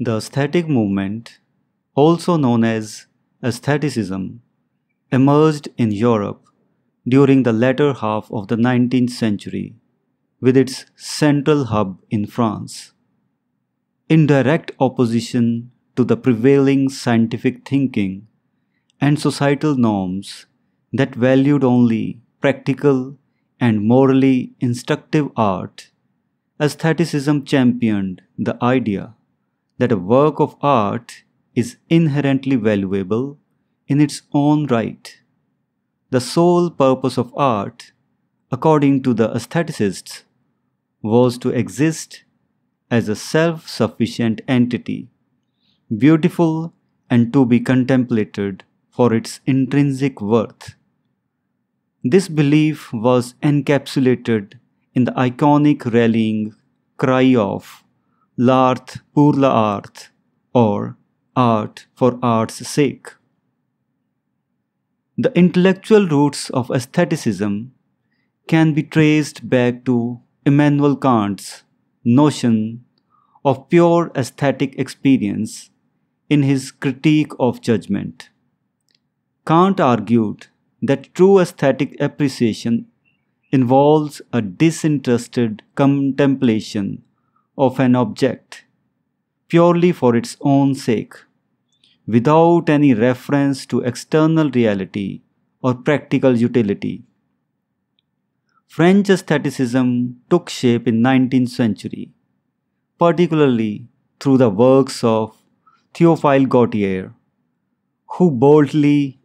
The aesthetic movement, also known as aestheticism, emerged in Europe during the latter half of the 19th century, with its central hub in France. In direct opposition to the prevailing scientific thinking and societal norms that valued only practical and morally instructive art, aestheticism championed the idea that a work of art is inherently valuable in its own right. The sole purpose of art, according to the aestheticists, was to exist as a self-sufficient entity, beautiful and to be contemplated for its intrinsic worth. This belief was encapsulated in the iconic rallying cry of L'art pour l'art, or art for art's sake. The intellectual roots of aestheticism can be traced back to Immanuel Kant's notion of pure aesthetic experience in his Critique of Judgment. Kant argued that true aesthetic appreciation involves a disinterested contemplation of an object purely for its own sake, without any reference to external reality or practical utility. French aestheticism took shape in 19th century, particularly through the works of Théophile Gautier, who boldly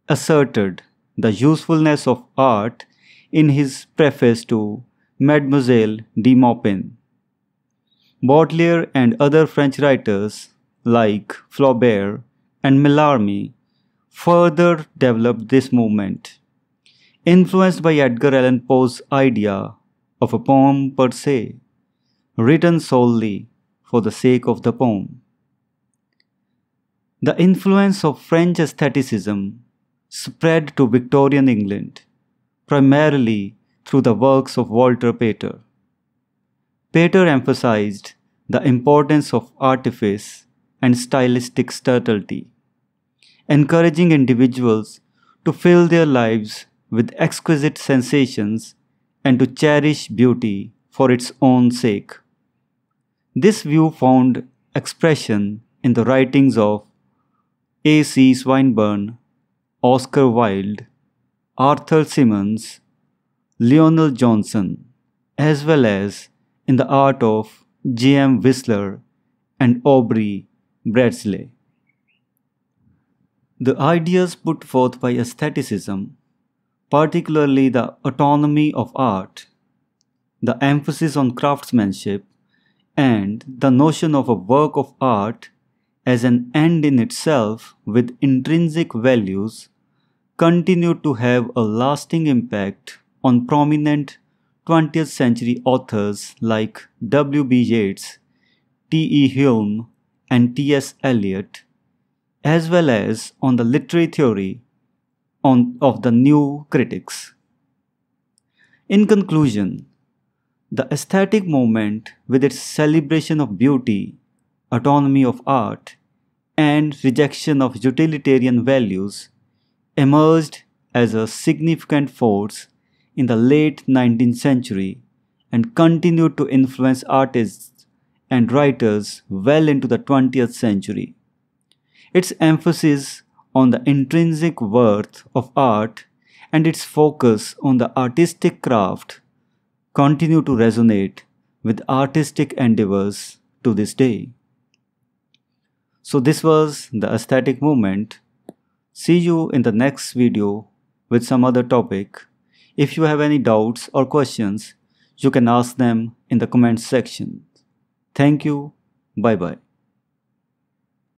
asserted the usefulness of art in his preface to Mademoiselle de Maupin. Baudelaire and other French writers like Flaubert and Mallarmé further developed this movement, influenced by Edgar Allan Poe's idea of a poem per se, written solely for the sake of the poem. The influence of French aestheticism spread to Victorian England, primarily through the works of Walter Pater. Pater emphasized the importance of artifice and stylistic subtlety, encouraging individuals to fill their lives with exquisite sensations and to cherish beauty for its own sake. This view found expression in the writings of A.C. Swinburne, Oscar Wilde, Arthur Symons, Lionel Johnson, as well as in the art of J.M. Whistler and Aubrey Beardsley. The ideas put forth by aestheticism, particularly the autonomy of art, the emphasis on craftsmanship, and the notion of a work of art as an end in itself with intrinsic values, continued to have a lasting impact on prominent 20th century authors like W.B. Yeats, T.E. Hulme, and T.S. Eliot, as well as on the literary theory of the new critics. In conclusion, the aesthetic movement, with its celebration of beauty, autonomy of art, and rejection of utilitarian values, emerged as a significant force in the late 19th century and continued to influence artists and writers well into the 20th century. Its emphasis on the intrinsic worth of art and its focus on the artistic craft continue to resonate with artistic endeavors to this day. So this was the aesthetic movement. See you in the next video with some other topic. If you have any doubts or questions, you can ask them in the comments section. Thank you. Bye bye.